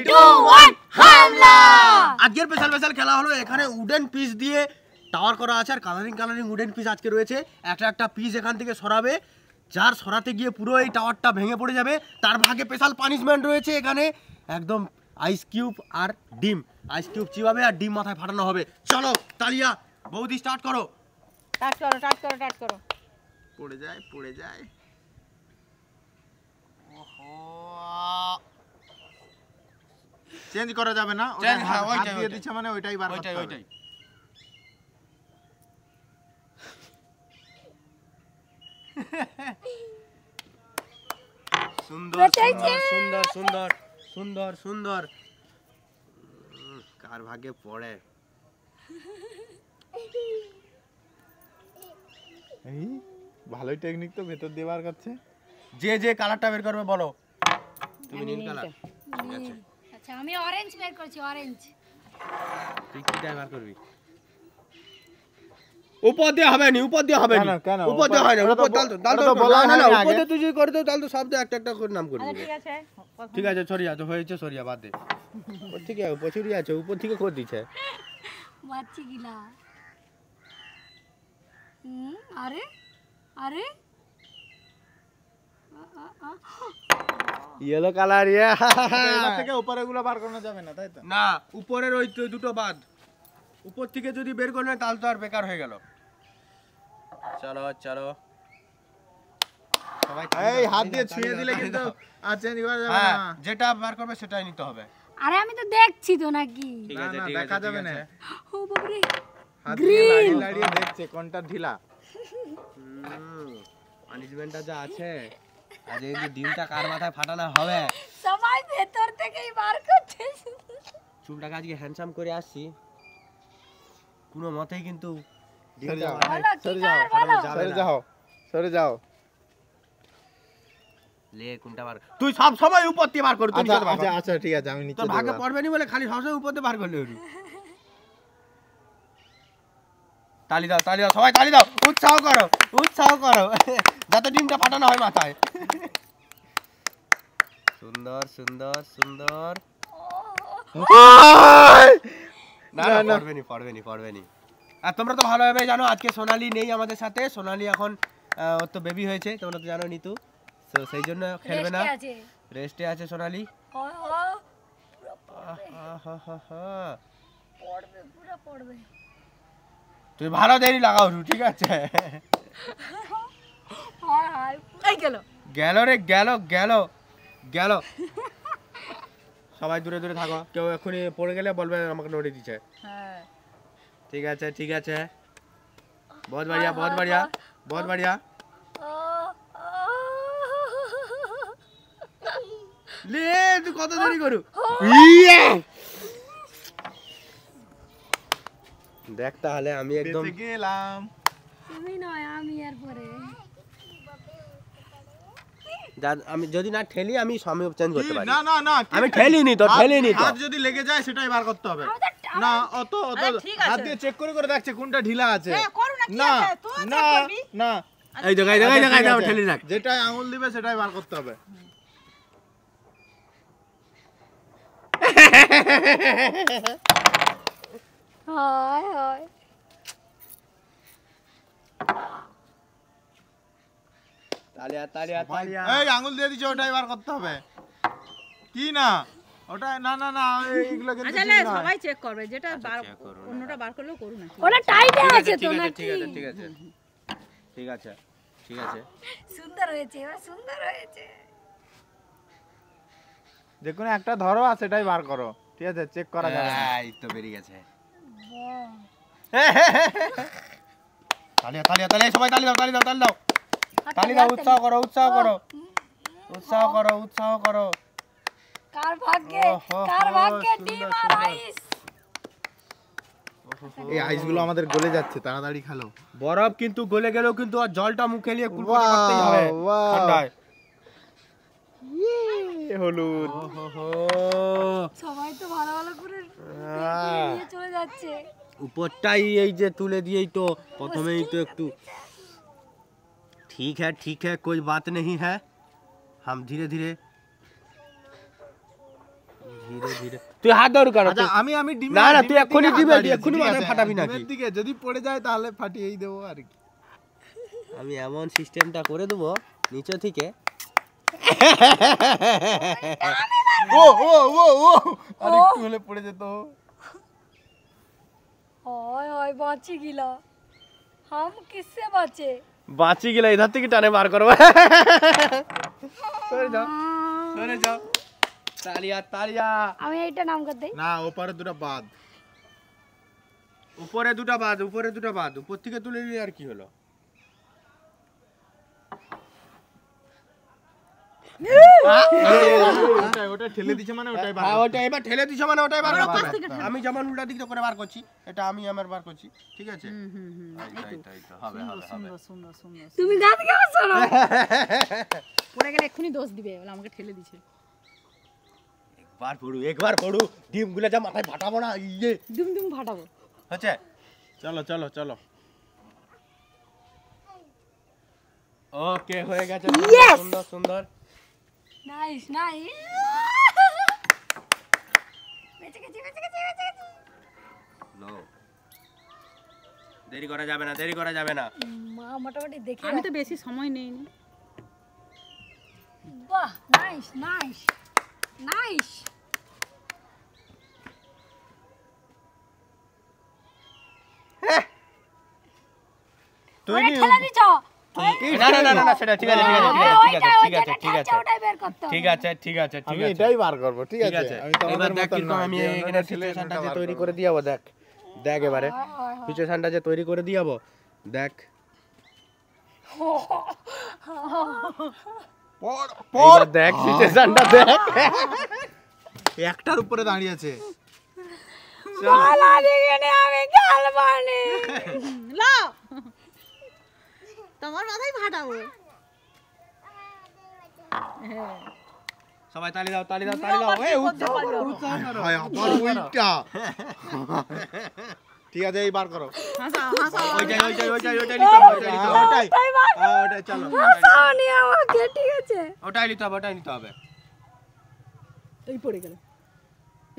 2 1 হামলা। আজকের স্পেশাল খেলা হলো এখানে উডেন পিস দিয়ে টাওয়ার করা আছে আর কালারিং উডেন পিস আজকে রয়েছে। একটা পিস এখান থেকে সরাবে, যার সরাতে গিয়ে পুরো এই টাওয়ারটা ভেঙে পড়ে যাবে তার ভাগে স্পেশাল পানিশমেন্ট রয়েছে এখানে। একদম আইস কিউব আর ডিম, আইস কিউব চিবাবে আর ডিম মাথায় ফাটানো হবে। চলো তালিয়া বৌদি স্টার্ট করো। স্টার্ট করো। পড়ে যায়। ওহো, চেঞ্জ করা যাবে না, ওইটা দিয়ে দিচ্ছে মানে ওইটাই বার করতে হবে। ওইটাই সুন্দর। কার ভাগে পড়ে? এই ভালোই টেকনিক তো, ভেতর দিয়ে বার করছে। যে কালারটা বের করবে বলো। তুমি নীল কালার। ঠিক আছে, আচ্ছা আমি অরেঞ্জ বের করছি, অরেঞ্জ। তুই কি বার করবি? উপর দিয়ে হবে না, উপর দিয়ে হয় না, উপর দিয়ে তুই যদি করে দাও তাহলে তো সব একটা করে নাম করবি। ঠিক আছে সরিয়া তো হয়েছে, সরিয়া বাদ দে। ঠিক আছে পছুরি আছে, উপর থেকে করে দিছে বাচ্চি গিলা। আরে ইয়েলো কালার। এর থেকে উপরে গুলো বার করা যাবে না, তাই তো? না, উপরের ওই দুটো বাদ। উপর থেকে যদি বের করে না তাহলে তো আর বেকার হয়ে গেল। চলো সবাই এই হাত দিয়ে ছুঁয়ে দিলে কিন্তু আর চেঞ্জ করা যাবে না। যেটা বার করবে সেটাই নিতে হবে। আরে আমি তো দেখছি তো নাকি। ঠিক আছে, দেখা যাবে না। ও বাবা রে, হাত দিয়ে লাড়িয়ে দেখছে কোনটা ঢিলা। পানিশমেন্টটা যা আছে, আজ এই ডিমটা কার মাথায় ফাটানো হবে। সবাই ভেতর থেকেই বার করছে। চুলটাকে আজকে হ্যান্ডসাম করে আসছি, কোনো মতেই কিন্তু সরে যাও। লে কোনটা বার তুই সব সময় উপর দিয়ে বার কর। তুই আচ্ছা ঠিক আছে, আমি নিচে তোর ভাগে পড়বে নি বলে খালি সবসময় উপর দিয়ে বার করলে হলো। তালি দাও সবাই তালি দাও, উৎসাহ করো যাতে ডিমটা ফাটানো হয় মাথায়। সুন্দর। না পড়বে নি। আর তোমরা তো ভালোভাবে জানো আজকে সোনালি নেই আমাদের সাথে। সোনালি এখন ওর তো বেবি হয়েছে, তোমরা তো জানো নিতু, তো সেই জন্য খেলবে না, রেস্টে আছে সোনালি। পড়বে। তুই ভালো দেরি লাগাও, ঠিক আছে? গেল। সবাই দূরে থাকো, কেউ এখনই পড়ে গেলে বলবে আমাকে নোটে দিচ্ছে। ঠিক আছে। বহুত বাড়িয়া। লে তুই কত দেরি করু। দেখ তাহলে আমি একদম গেলাম। তুমি নয় আমি এর পরে। আমি যদি না ঠেলি আমি সামনে চেঞ্জ করতে পারি। না আমি ঠেলিনি তো। হাত যদি লেগে যায় সেটাই বার করতে হবে। না অত হাত দিয়ে চেক করে দেখছে কোনটা ঢিলা আছে। না এই দেখাই ঠেলি রাখ। যেটাই আঙুল দিবে সেটাই বার করতে হবে। হয় তালিয়া। এই আঙুল দিয়ে দিছে, ওটাই বার করতে হবে। কি না ওটা না এইগুলো কিন্তু আচ্ছা না, সবাই চেক করবে, যেটা অন্যটা বার করলেও করুন না। ওটা টাইটে আছে তো নাকি? ঠিক আছে। সুন্দর হয়েছে। যেকোনো একটা ধরো আর সেটাই বার করো, ঠিক আছে? চেক করা যাবে না। এই তো বেরিয়ে গেছে। তালিয়া সবাই তালি দাও। উৎসাহ করো। কার ভাগ্যে ডিম আর আইস। এই আইসগুলো আমাদের গলে যাচ্ছে, তাড়াতাড়ি খেলো। বরফ কিন্তু গলে গেলেও কিন্তু আর জলটা মুখে নিয়ে কুলকুলি করতেই হবে ঠান্ডায়। হলুদ। সবাই তো ভালো করে নিয়ে চলে যাচ্ছে। উপরটাই এই যে তুলে দিয়েই তো প্রথমেই তো একটু। ठीक है कोई बात नहीं है, हम धीरे धीरे ধীরে ধীরে তুই হাত ধর কেন আচ্ছা আমি ডিম না না তুই এক্ষুনি দিবি এক্ষুনি মাথায় ফাটাবি নাকি ডিমের দিকে যদি পড়ে যায় তাহলে ফাটিয়েই দেবো আর কি। আমি এমন সিস্টেমটা করে দেবো নিচে থেকে ও ও ও ও আর একটু হলে পড়ে যেত। हाय हाय बाची गिला हम किससे बचे বাঁচি গেলে ইধার থেকে টানে বার করবো সরে যাও সরে যাও তালিয়া তালিয়া আমি এইটা নাম কর দেই না ওপারে দুটো বাদ। উপরে দুটো বাদ উপর থেকে তুলে নিলে আর কি হলো ওটা ঠেলে দিছে মানে ওটাই বাদ। হ্যাঁ ওটা এবার ঠেলে দিছো মানে ওটাই বার করতে হবে আমি যেমন উল্টা দিক করে বার করছি এটা আমি আমার বার করছি ঠিক আছে এই তো হবে হবে হবে সুন্দর সুন্দর তুমি গান গাও শোনো পড়ে গেলে এক্ষুনি দোষ দিবে বলে আমাকে ঠেলে দিছে। একবার পড়ু ডিমগুলো যা মাথায় ফাটাবো না ইয়ে দুম দুম ফাটাবো। হচ্ছে চলো চলো চলো ওকে হয়ে গেছে Yes! সুন্দর সুন্দর নাইস নাইস বেঁচে গেছি লো দেরি করা যাবে না মা মোটামুটি দেখে আমি তো বেশি সময় নেইনি। বাহ নাইস নাইস নাইস তুই ওরে ঠেলে দিছো না সেটা ঠিক আছে ওটাই বের করতে হবে ঠিক আছে আমি এটাই বার করব ঠিক ঠিক আছে। আছে আমি তোমাদের এবার দেখ মতন কিরকম নয়, আমি যে এখানে ঠেলে সিচুয়েশনটা এটা যে বার তৈরি করবো। করে দিয়াবো দেখ এবারে হয়, হয়, হয়। সিচুয়েশনটা যে তৈরি করে দিয়াবো দেখ পর এবার দেখ সিচুয়েশনটা দেখ একটার উপরে দাঁড়িয়েছে। মালা দিগেনে আমি গাল বানে লো তোমার মাথায় ফাটাবো। হ্যাঁ সবাই তালি দাও এই উৎসাহ করো হয় আবার ওইটা। ঠিক আছে এই বার করো। হাসাও হাসাও। ওইটাই নিতে হবে ওটাই চলো হাসাওনি আমাকে ঠিক আছে ওটাই নিতে হবে এই পড়ে গেল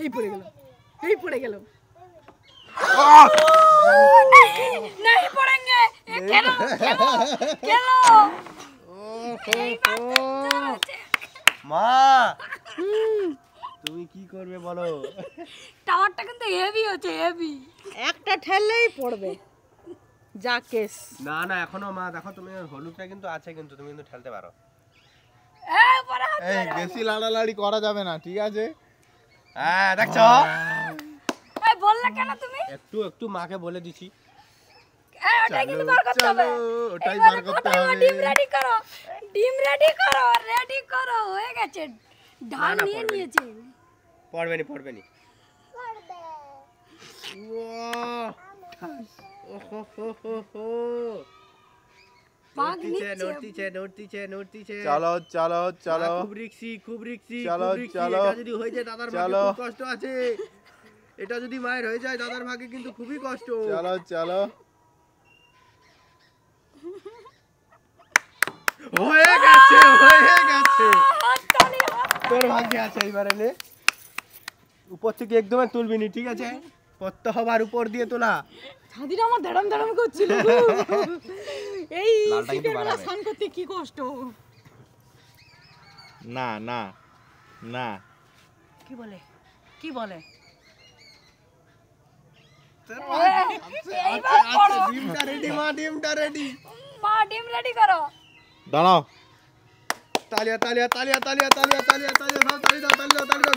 এই পড়ে গেল এই পড়ে গেল। नहीं पढ़ेंगे ये खेलो মা তুমি কি করবে বলো টাওয়ারটা কিন্তু হেভি হচ্ছে হেভি একটা ঠেললেই পড়বে যা কেস। না এখনো মা দেখো তুমি হলুদটা কিন্তু আছে কিন্তু তুমি কিন্তু ঠেলতে পারো এই পড়া এই বেশি লাড়ালাড়ি করা যাবে না ঠিক আছে। হ্যাঁ দেখছো এই বললে কেন তুমি একটু মাকে বলে দিছি এই ওটাই কিন্তু বার করতে হবে ওটাই এবারে বার করতে কোথায় হবে। ডিম রেডি করো হয়ে গেছে ঢাল না, নিয়ে পড়বে। নিয়েছে পড়বে নি ভাগ নিচ্ছে নড়তিছে চলো চলো চলো খুব রিক্সি চলো, চলো। এটা যদি হয়ে যায় দাদার ভাগে চলো। খুব কষ্ট আছে এটা যদি মায়ের হয়ে যায় দাদার ভাগে কিন্তু খুবই কষ্ট চলো চলো হয়ে গেছে হাততালি তোর ভাগ্যে আছে এইবারে নে উপর থেকে একদমই তুলবি নি ঠিক আছে পত্ত হবার উপর দিয়ে তোলা ছাদিটা আমার ধড়ম করছিল। এই লালটা কিন্তু শীতের বেলা বাড়াবে। স্নান করতে কি কষ্ট। না না না কি বলে কি বলে এইবার পড়ো ডিমটা রেডি মা ডিমটা রেডি মা ডিম রেডি করো দাঁড়াও। তালিয়া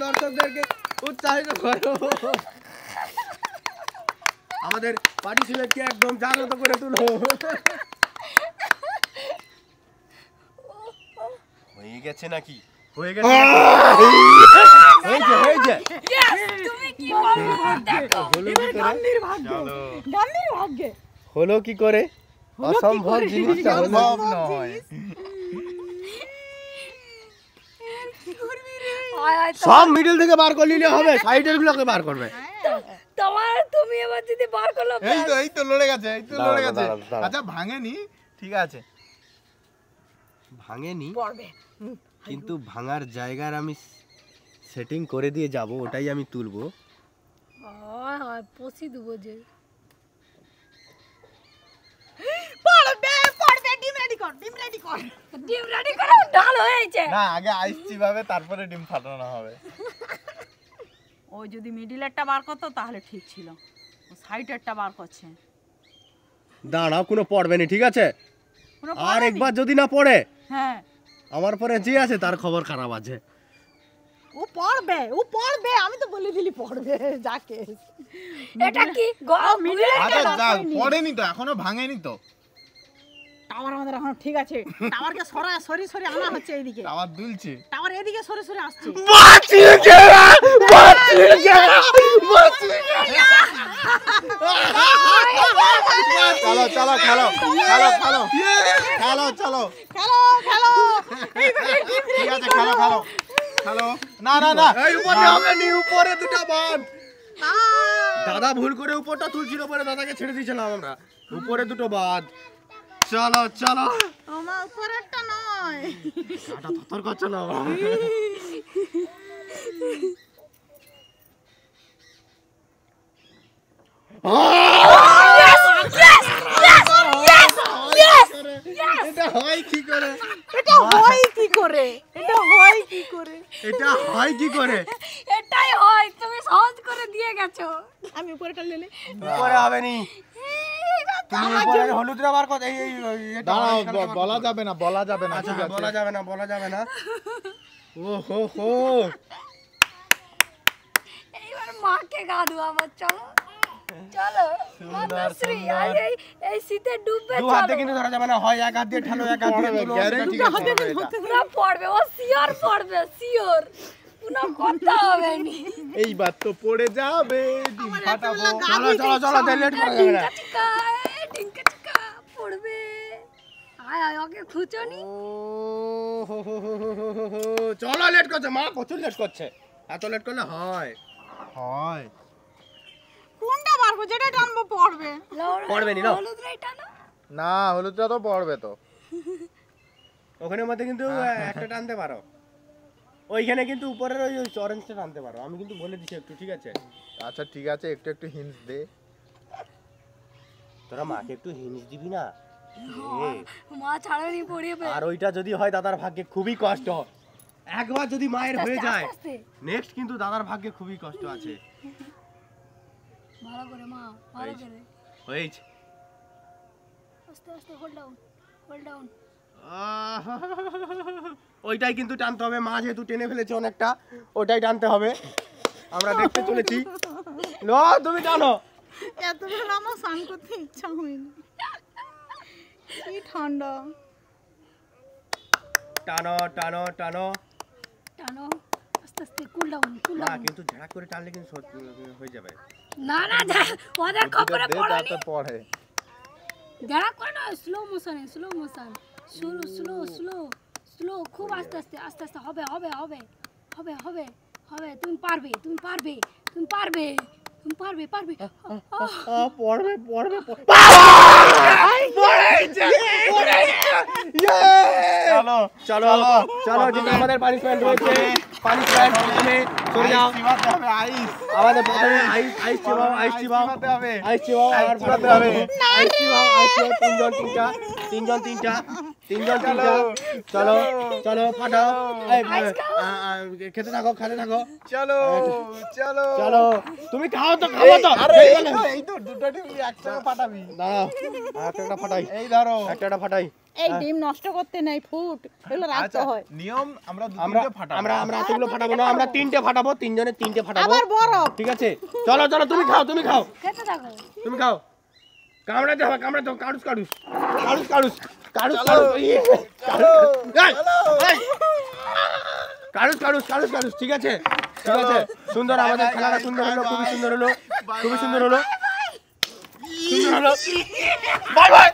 দর্শকদেরকে উৎসাহিত করো আমাদের পার্টিসিপেটকে একদম জাগ্রত করে তুলো হয়ে গেছে নাকি হয়ে গেছে হয়েছে তুমি কি বলবো দেখো হলো কি করে গান্ধীর ভাগ্যে হলো কি করে অসম্ভব জিনিসটা হলো সম্ভব নয়। আয় আয় সব মিডল থেকে বার করে নিলে হবে সাইডের গুলোকে বার করবে তুমি এবার যদি বার করলো এই তো লড়ে গেছে দাঁড়াও, দাঁড়াও। আচ্ছা ভাঙেনি ঠিক আছে। ভাঙেনি পড়বে কিন্তু ভাঙার জায়গার আমি সেটিং করে দিয়ে যাব, ওটাই আমি তুলবো। হয় হয় পশি দেবো যে। পড়বে ডিম রেডি কর ডিম রেডি কর। ডিম রেডি করে ডাল হয়েছে। না আগে আইস চিবাবে তারপরে ডিম ফাটানো হবে। ও যদি মিডিলেরটা বার করতো তাহলে ঠিক ছিল, ও সাইডেরটা বার করছে। দাঁড়াও, কোনো পড়বে না, ঠিক আছে? কোনো আর পড়েনি? একবার যদি না পড়ে, হ্যাঁ আমার পরে যে আছে তার খবর খারাপ আছে। ও পড়বে আমি তো বলে দিলি পড়বে যাকে। এটা কি মিডিল আচ্ছা যা পড়েনি তো, এখনো ভাঙেনি তো। টাওয়ার আমাদের এখন ঠিক আছে, টাওয়ারকে সরি আনা হচ্ছে এইদিকে, আবার দুলছে। টাওয়ার এদিকে সরে আসছে। বাঁচিয়ে গেলা, বাঁচিয়ে গেলা, চলো চলো খেলো খেলো খেলো খেলো চলো খেলো ঠিক আছে খেলো খেলো খেলো। না না না এই উপরে হবে নি, উপরে দুটো বাদ। দাদা ভুল করে উপরটা তুলছিল, পরে দাদাকে ছেড়ে দিয়েছিলাম আমরা, উপরে দুটো বাদ। চলো চলো, আমার উপরেরটা নয়। কাটা থরথর করছে না। এটা হয় কি করে? এটা হয় কি করে? এটা হয় কি করে? এটাই হয়, তুমি সহজ করে দিয়ে গেছো। আমি উপরেটা নিলে উপরে হবে নি, তুমি উপরে হলুদটা বার কর। এই এটা দাঁড়াও, বলা যাবে না বলা যাবে না। আচ্ছা ঠিক আছে বলা যাবে না, বলা যাবে না। ও হো হো, এইবার মাকে গা ধোয়াবো, চলো চলো মাতাশ্রী, আজ এই শীতে ডুববে। দু হাতে কিন্তু ধরা যাবে না, হয় এক হাত দিয়ে ঠালো, এক হাত দিয়ে তুলো, সেটা ঠিক আছে। পুরো পড়বে, ও শিওর পড়বে, শিওর, কোনো কথা হবে নি। এইবার তো পড়ে যাবে, ডিম ফাটাবো। চলো চলো চলো, লেট করা যাবে না। ডিঙ্কা চিকা পড়বে। আয় আয়, ওকে খুঁচনি। ও হো হো হো হো হো হো, চলো লেট করছে, মা প্রচুর লেট করছে, এত লেট করলে হয়? হয় কোনটা মারবো, যেটা টানবো পড়বে। পড়বে নি, নাও। হলুদ রাইটা না, না, হলুদটা তো পড়বে তো। ওখানের মধ্যে কিন্তু একটা টানতে পারো, ওইখানে কিন্তু উপরের ওই অরেঞ্জটা টানতে পারো, আমি কিন্তু বলে দিচ্ছি একটু, ঠিক আছে? আচ্ছা ঠিক আছে, একটু একটু হিন্ট দে। তোরা মাকে একটু হিন্স দিবি না? মা ছাড়ানি পড়বে। আর ওইটা যদি হয় দাদার ভাগ্যে খুবই কষ্ট। একবার যদি মায়ের হয়ে যায়, আস্তে নেক্সট কিন্তু দাদার ভাগ্যে খুবই কষ্ট আছে। ভালো করে মা, ভালো করে, হয়েছে। আস্তে আস্তে, হোল্ড ডাউন, হোল্ড ডাউন। ওইটাই কিন্তু টানতে হবে, মা যেহেতু টেনে ফেলেছে অনেকটা, ওইটাই টানতে হবে। আমরা দেখতে চলেছি। লো তুমি টানো। এতবেলা আমার স্নান করতে ইচ্ছা হয়নি, কি ঠান্ডা। টানো টানো টানো। টানো, আস্তে আস্তে, কুল ডাউন, কুল না ডাউন। কিন্তু ঝাড়া করে টানলে কিন্তু হয়ে যাবে। না না, ওদের কপরে দে পড়নি। তাতে পড়ে। ঝাড়া করে না, স্লো মোশনে, slow motion, slow slow slow slow, খুব আস্তে আস্তে, আস্তে আস্তে, হবে হবে হবে হবে হবে হবে, তুমি পারবে, তুমি পারবে, তুমি পারবে, তুমি পারবে, পারবে। পড়বে পড়বে চলো চলো চলো, যেটা আমাদের পানিশমেন্ট রয়েছে, পানিশমেন্ট প্রথমে চলে যাও। চিবাতে হবে আইস। আমাদের প্রথমে আইস চিবাও, আইস চিবাও, চিবাতে হবে। আইস চিবাও, আর চিবাতে ফাটাতে হবে। হবে। আইস চিবাও, আইস চিবাও, তিনজন তিনটা, তিনজন তিনটা, তিনজন তিনটা। চলো চলো ফাটাও, এই, খেতে থাকো, খেতে থাকো। চলো চলো চলো তুমি খাও তো, খাবো তো। আরে এই তো দুটো ডিম একসাথে ফাটাবি। দাঁড়াও, একটা ফাটাই, এই ধরো। একটা ফাটাই। এই ডিম নষ্ট করতে নাই, ফুট এগুলো রাখতে আচ্ছা হয়। নিয়ম, আমরা আমরা দুটো ফাটাবো। আমরা এতগুলো ফাটাবো না, আমরা তিনটে ফাটাবো, তিনজনে তিনটে ফাটাবো, আবার বরফ। ঠিক আছে? চলো চলো, তুমি খাও, তুমি খাও, খেতে থাকো। তুমি খাও। কামড়াতে হবে, কামড়াতে হবে, কাড়ুস কাড়ুস কাড়ুস কাড়ুস কাড়ুস চলো, কাড়ুস, চলো, এই, চলো। এই, কাড়ুস কাড়ুস কাড়ুস কাড়ুস, ঠিক আছে? ঠিক আছে, সুন্দর, আমাদের খেলাটা সুন্দর হলো, খুবই সুন্দর হলো, খুবই সুন্দর হলো, সুন্দর হলো। Bye bye.